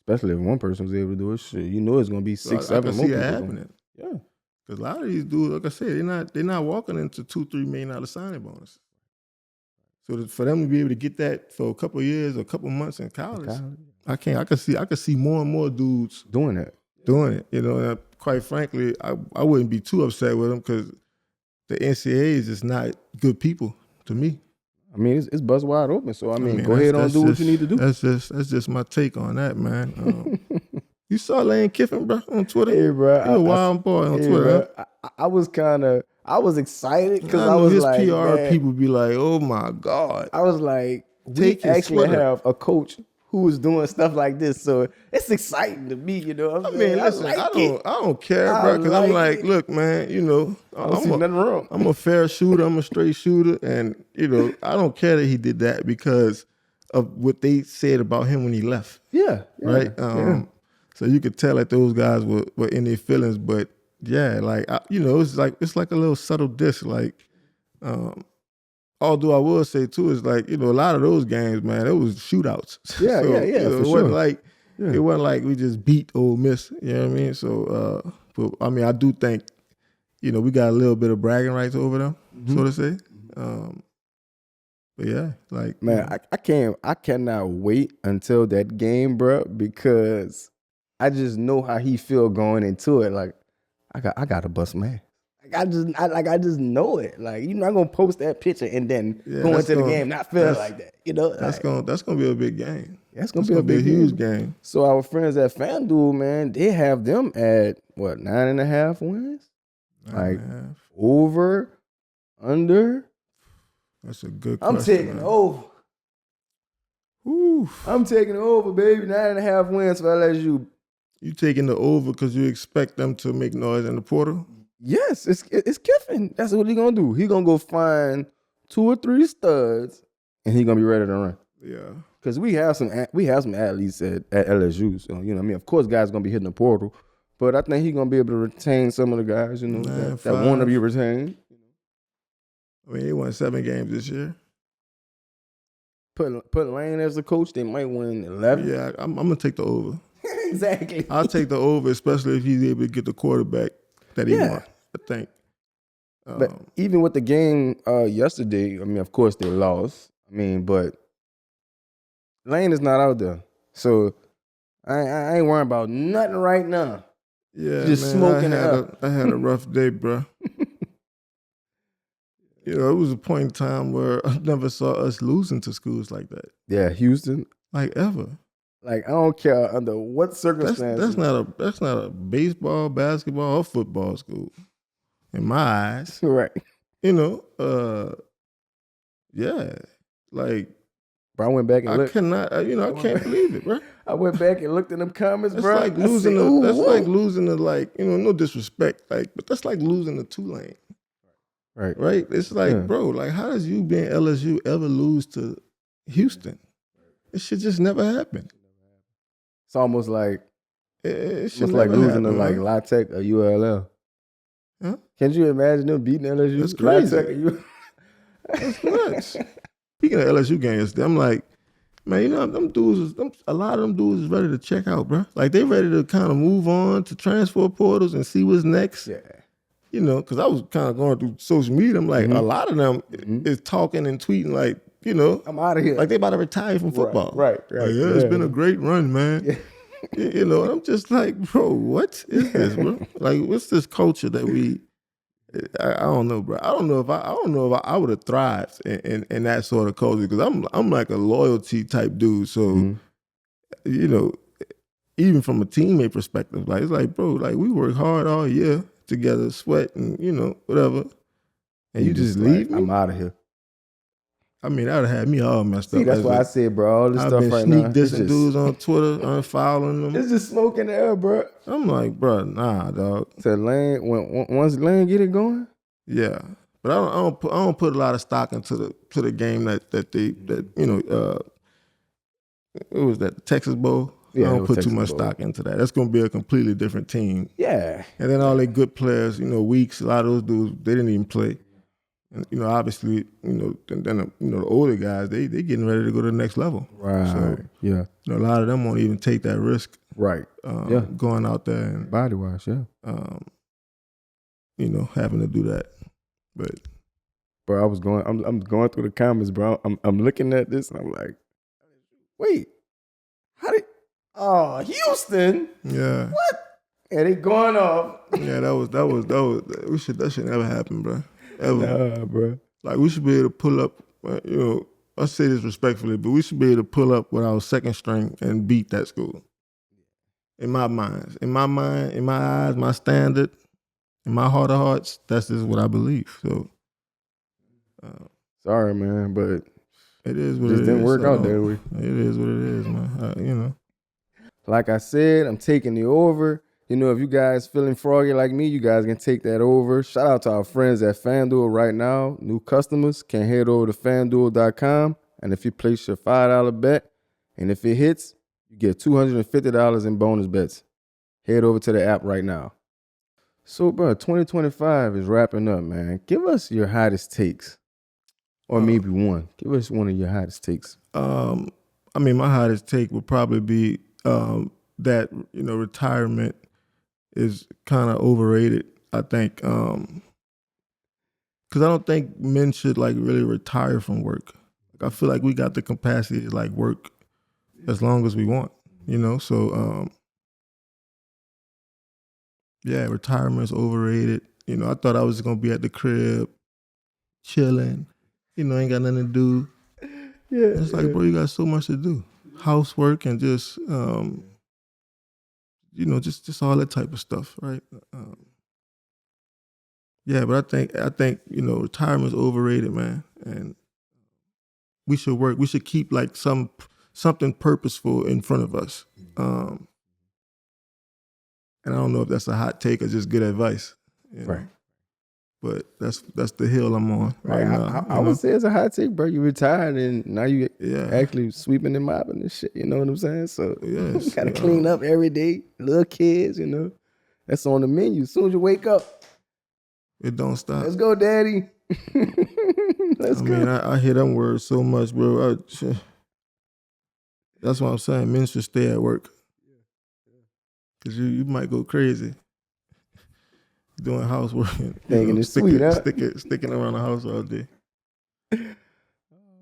Especially if one person was able to do it, shit, it's going to be 6, 7 more people. Happening. Yeah. Because a lot of these dudes, like I said, they're not walking into $2-3 million signing bonus. So for them to be able to get that for a couple of years or a couple of months in college. I could see more and more dudes doing it. And quite frankly, I wouldn't be too upset with them because the NCAA is just not good people to me. I mean, it's buzz wide open. So I mean go ahead and do what you need to do. That's just my take on that, man. You saw Lane Kiffin, bro, on Twitter. Hey, bro, He's a wild boy on Twitter. Bro, I was excited because I was his like, PR man, people be like, oh my God. I was like, we actually have a coach who is doing stuff like this, so it's exciting to me, I mean, listen, I don't care, bro, because I'm like, look, man, I don't see nothing wrong. I'm a fair shooter, I'm a straight shooter, and I don't care that he did that because of what they said about him when he left. Yeah. Right. So you could tell that those guys were in their feelings, but yeah, like it's like a little subtle diss, like. Although I will say too, is like, a lot of those games, man, it was shootouts. Yeah, it wasn't like we just beat Ole Miss. You know what I mean? So, but I mean, I do think, we got a little bit of bragging rights over them, so to say. But yeah, like Man, I cannot wait until that game, bro, because I just know how he feel going into it. Like, I gotta bust my ass. I just know it. Like, you're not gonna post that picture and then go into the game not feeling like that. You know, that's gonna be a big game. That's gonna be a big huge game. So our friends at FanDuel, man, they have them at what, 9.5 wins? 9.5. Over, under. That's a good question. I'm taking over. Oof. I'm taking over, baby. 9.5 wins for LSU. You taking the over because you expect them to make noise in the portal? Yes, it's Kiffin. That's what he gonna do. He gonna go find 2 or 3 studs, and he gonna be ready to run. Yeah, because we have some athletes at LSU. So of course, guys gonna be hitting the portal, but I think he gonna be able to retain some of the guys, that want to be retained. I mean, he won 7 games this year. Put Lane as the coach, they might win 11. Yeah, I'm gonna take the over. Exactly. I'll take the over, especially if he's able to get the quarterback that he wants. I think. But even with the game yesterday, of course they lost. But Lane is not out there, so I ain't worrying about nothing right now. Yeah, just man, smoking it up. I had a rough day, bro. It was a point in time where I never saw us losing to schools like that. Yeah, Houston, like ever. Like, I don't care under what circumstances. That's not a baseball, basketball, or football school, in my eyes. Right. Yeah. Like, bro, I went back and looked. I can't believe it, bro. I went back and looked in them comments, bro. Like losing like losing to, no disrespect, but that's like losing to Tulane. Right? It's like, bro, like, how does you being LSU ever lose to Houston? It should just never happen. It's almost like losing to like La Tech or ULL. Huh? Can't you imagine them beating LSU? That's crazy. La Tech or ULL? That's nuts. Speaking of LSU games, I'm like, man, them dudes, a lot of them dudes is ready to check out, bro. Like, they ready to kind of move on to transfer portals and see what's next. Yeah. Because I was kind of going through social media. I'm like, a lot of them is talking and tweeting like, I'm out of here. Like, they about to retire from football. Right. Like, it's been a great run, man. And I'm just like, bro, what is this, bro? Like, what's this culture that I don't know, bro. I don't know if I would have thrived in that sort of culture, because I'm like a loyalty type dude. So, even from a teammate perspective, like, it's like, bro, like, we work hard all year together, sweat and whatever, and you just leave me? I'm out of here. I mean, that would have had me all messed up. That's why I said, bro, all this stuff right now. I've been sneak dissing dudes on Twitter, unfollowing them. It's just smoke in the air, bro. I'm like, bro, nah, dog. So Lane, once Lane get it going, yeah. But I don't put a lot of stock into the game that it was that Texas Bowl. Yeah, I don't put too much stock into that. That's going to be a completely different team. Yeah. And then all they good players, Weeks, a lot of those dudes, they didn't even play. And obviously, then the older guys, they getting ready to go to the next level. Right. So, yeah. A lot of them won't even take that risk. Right. Going out there and body wash, having to do that. But bro, I'm going through the comments, bro. I'm looking at this and I'm like, wait, Houston? Yeah. What? And they going off. Yeah, that should never happen, bro. Ever. Nah, bro. Like, we should be able to pull up, I say this respectfully, but we should be able to pull up with our second string and beat that school. In my mind, in my eyes, my standard, in my heart of hearts, that's just what I believe. So, sorry, man, but it is what it is. Just didn't work out that way. It is what it is, man. Like I said, I'm taking the over. If you guys feeling froggy like me, you guys can take that over. Shout out to our friends at FanDuel right now. New customers can head over to FanDuel.com, and if you place your $5 bet, and if it hits, you get $250 in bonus bets. Head over to the app right now. So, bro, 2025 is wrapping up, man. Give us your hottest takes, or maybe one. Give us one of your hottest takes. My hottest take would probably be that retirement is kind of overrated, I think, because I don't think men should like really retire from work. I feel like we got the capacity to like work as long as we want, you know. So yeah, retirement's overrated. You know, I thought I was gonna be at the crib, chilling. You know, ain't got nothing to do. Yeah, and it's like, bro, you got so much to do, housework and just you know, just all that type of stuff, right? Yeah, but I think you know, retirement's overrated, man, and we should work. We should keep like something purposeful in front of us. And I don't know if that's a hot take or just good advice, you know? Right. But that's the hill I'm on right now. I would say it's a hot take, bro. You retired and now you Yeah. actually sweeping and mopping and shit. You know what I'm saying? So Yes, you gotta clean up every day. Little kids, you know. That's on the menu. As soon as you wake up, it don't stop. Let's go, daddy. Let's go. I mean, I hear them words so much, bro. That's what I'm saying. Men should stay at work. Because you might go crazy doing housework and thinking it's sweet, huh? sticking around the house all day.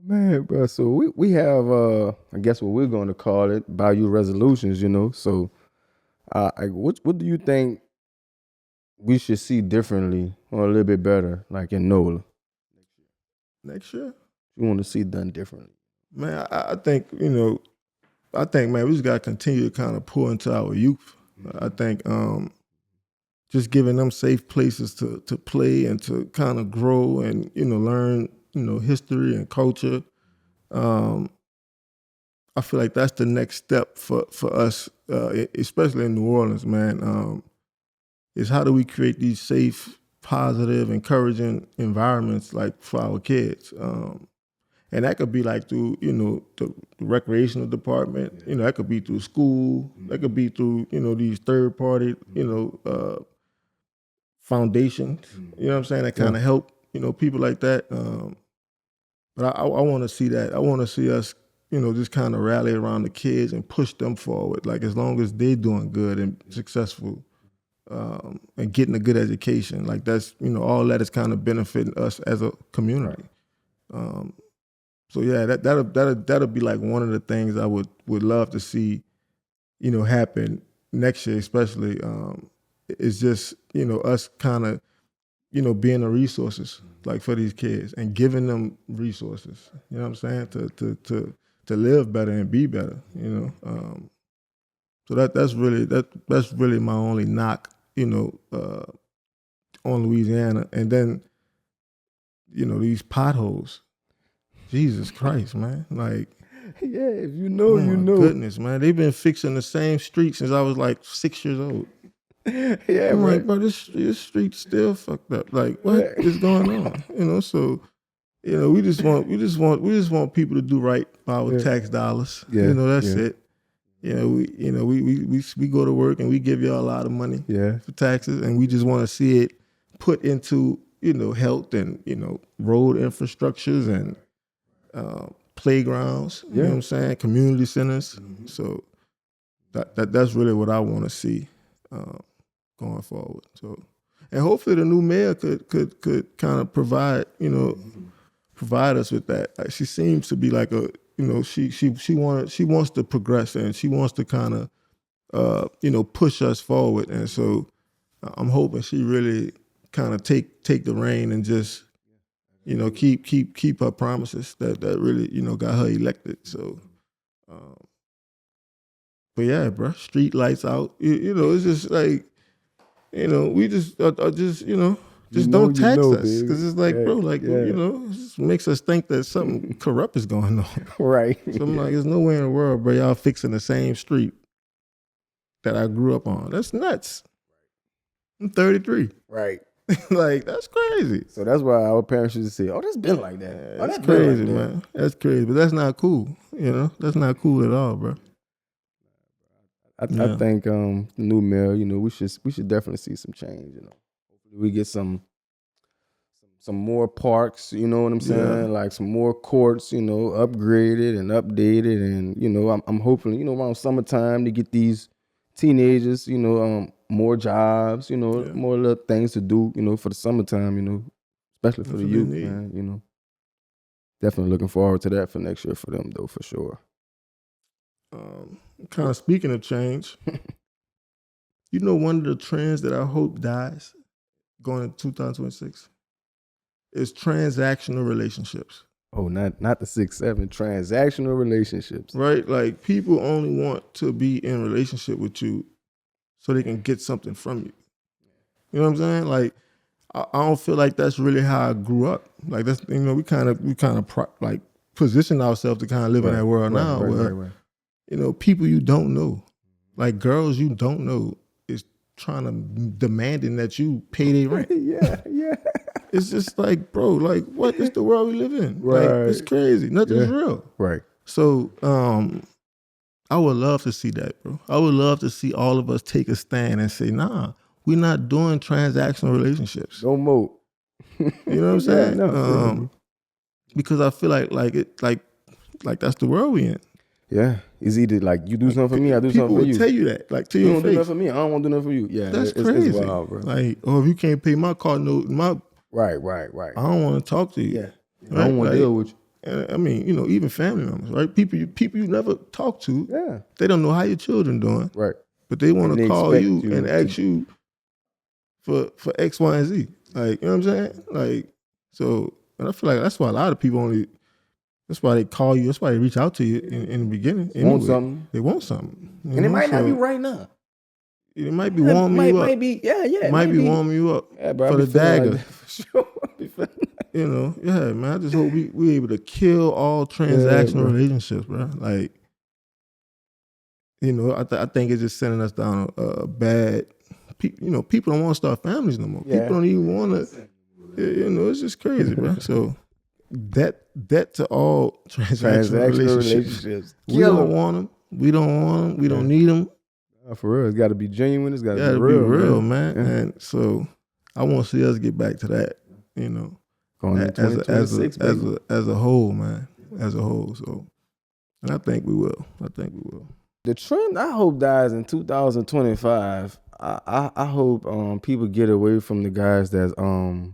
Man, bro. So we have I guess what we're going to call it, Bayou Resolutions, you know. So what do you think we should see differently or a little bit better, like in NOLA? Next year? You want to see done differently? Man, I think, you know, man, we just got to continue to kind of pour into our youth. I think just giving them safe places to play and to kind of grow and, you know, learn, you know, history and culture. I feel like that's the next step for us, especially in New Orleans, man, is how do we create these safe, positive, encouraging environments like for our kids? And that could be like through, you know, the recreational department, you know, that could be through school, that could be through, you know, these third party, you know, foundations, you know what I'm saying, that kind of help, you know, people like that. But I want to see that. I want to see us, you know, just kind of rally around the kids and push them forward. Like as long as they're doing good and successful and getting a good education, like that's, you know, all that is kind of benefiting us as a community. So yeah, that'll be like one of the things I would love to see, you know, happen next year, especially. Is just, you know, us kind of, you know, being the resources like for these kids and giving them resources. You know what I'm saying? To live better and be better. You know. So that's really my only knock, you know, on Louisiana. And then, you know, these potholes. Jesus Christ, man. Like, yeah, if you know, oh you my know. Goodness, man. They've been fixing the same street since I was like 6 years old. Yeah, I'm right. like, bro, this street's still fucked up. Like, what is going on? You know, so, you know, we just want people to do right by our tax dollars. Yeah, you know, that's it. You know, we go to work and we give y'all a lot of money for taxes, and we just want to see it put into, you know, health and, you know, road infrastructures and playgrounds. You know what I'm saying? Community centers. So that's really what I want to see going forward. So, and hopefully the new mayor could kind of provide us with that. Like, she seems to be like a, you know, she wants to progress and she wants to kind of you know, push us forward. And so I'm hoping she really kind of take the reign and just, you know, keep her promises that really, you know, got her elected. So but yeah, bro, street lights out. You know, it's just like, you know, we just you know, just don't tax us, because it's like, bro, like, you know, it just makes us think that something corrupt is going on. Right. So I'm like, there's no way in the world, bro, y'all fixing the same street that I grew up on. That's nuts. I'm 33. Right. Like, that's crazy. So that's why our parents used to say, "Oh, that's been like that. That's crazy, like man. That's crazy, but that's not cool. You know, that's not cool at all, bro. I think the new mayor, you know, we should definitely see some change. You know, hopefully we get some more parks. You know what I'm saying? Like some more courts. You know, upgraded and updated, and you know, I'm hoping, you know, around summertime to get these teenagers, you know, more jobs. You know, more little things to do. You know, for the summertime. You know, especially for the youth, man. You know. Definitely looking forward to that for next year for them, though, for sure. Kind of speaking of change, you know, one of the trends that I hope dies going into 2026 is transactional relationships. Oh, not the 6'7", transactional relationships. Right? Like, people only want to be in a relationship with you so they can get something from you. You know what I'm saying? Like, I don't feel like that's really how I grew up. Like, that's, you know, we kind of like position ourselves to kind of live in that world now where, you know, people you don't know, like girls you don't know, is trying to demanding that you pay their rent. Yeah. It's just like, bro, like, what is the world we live in? Right. Like, it's crazy. Nothing's real. Right. So, I would love to see that, bro. I would love to see all of us take a stand and say, nah, we're not doing transactional relationships. No more. You know what I'm saying? No, because I feel like that's the world we in. Yeah. It's either like you do something for me, I do something for you. People will tell you that, like, to you your don't face. do nothing for me, I don't want to do nothing for you. Yeah, that's crazy. It's wild, bro. Like, if you can't pay my car note, Right. I don't want to talk to you. Yeah. Right? I don't want to deal with you. I mean, you know, even family members, right? People you never talk to. They don't know how your children doing. Right. But they want to call you and ask you for X, Y, and Z. Like, you know what I'm saying? Like, so, and I feel like that's why a lot of people that's why they call you, that's why they reach out to you in the beginning. Anyway. They want something. And it might not be right now. It might be warming you up. It might be warming you up bro, for the dagger. Like for sure. You know, man. I just hope we able to kill all transactional relationships, bro. Like, you know, I think it's just sending us down a bad. You know, people don't want to start families no more. People don't even want to. You know, it's just crazy, bro. So that to all transactional relationships. We don't want them. We don't want them. We don't need them. For real, it's got to be genuine. It's got to be real, man. And so I want to see us get back to that. You know, as a whole, man, as a whole. So, and I think we will. The trend I hope dies in 2025. I hope people get away from the guys that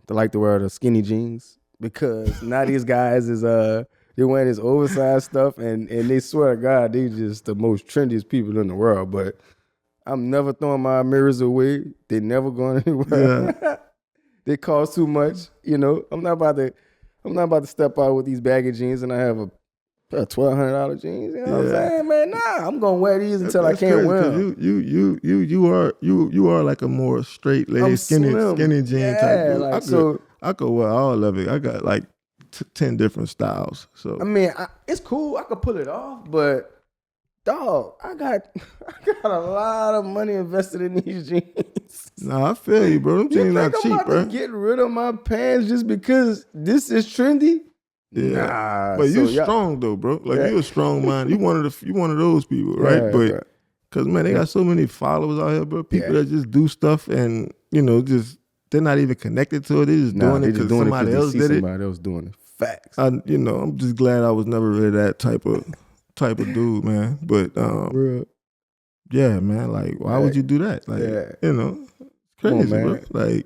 like to wear the skinny jeans, because now these guys is they're wearing this oversized stuff and they swear to God they just the most trendiest people in the world. But I'm never throwing my mirrors away. They never going anywhere. Yeah. They cost too much. You know, I'm not about to step out with these baggy jeans and I have a $1,200 jeans. You know what I'm saying, man? Nah, I'm gonna wear these until I can't wear them. You are like a more straight laced skinny jean type dude. Like, I could wear all of it. I got like 10 different styles. So I mean, it's cool. I could pull it off, but dog, I got a lot of money invested in these jeans. Nah, I feel you, bro. Them jeans not cheap, I'm about to get rid of my pants just because this is trendy? Yeah, nah. But you strong though, bro. Like you a strong man. You one of those people, right? But because man, they got so many followers out here, bro. People that just do stuff and you know just they're not even connected to it. They just doing it because somebody else did it. Somebody else doing it. Facts. I'm just glad I was never really that type of dude, man. But yeah, man. Like, why would you do that? Like, you know, it's crazy, man. Bro. Like.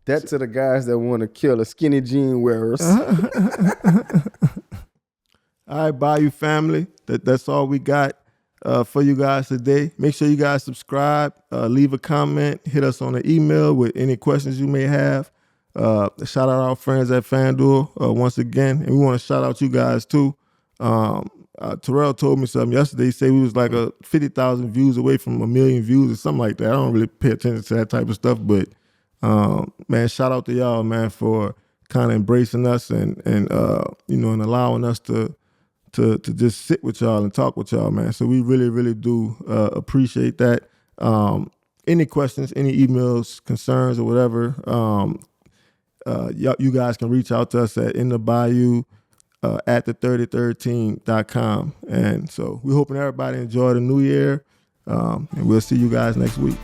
That to the guys that want to kill a skinny jean wearers. All right, Bayou family. That's all we got for you guys today. Make sure you guys subscribe, leave a comment, hit us on the email with any questions you may have. Shout out our friends at FanDuel once again. And we want to shout out you guys too. Tyrell told me something yesterday. He said we was like 50,000 views away from 1 million views or something like that. I don't really pay attention to that type of stuff, but man, shout out to y'all, man, for kind of embracing us and and allowing us to just sit with y'all and talk with y'all, man. So we really, really do appreciate that. Any questions, any emails, concerns, or whatever, you guys can reach out to us at In The Bayou at the3013.com. And so we're hoping everybody enjoy the new year, and we'll see you guys next week.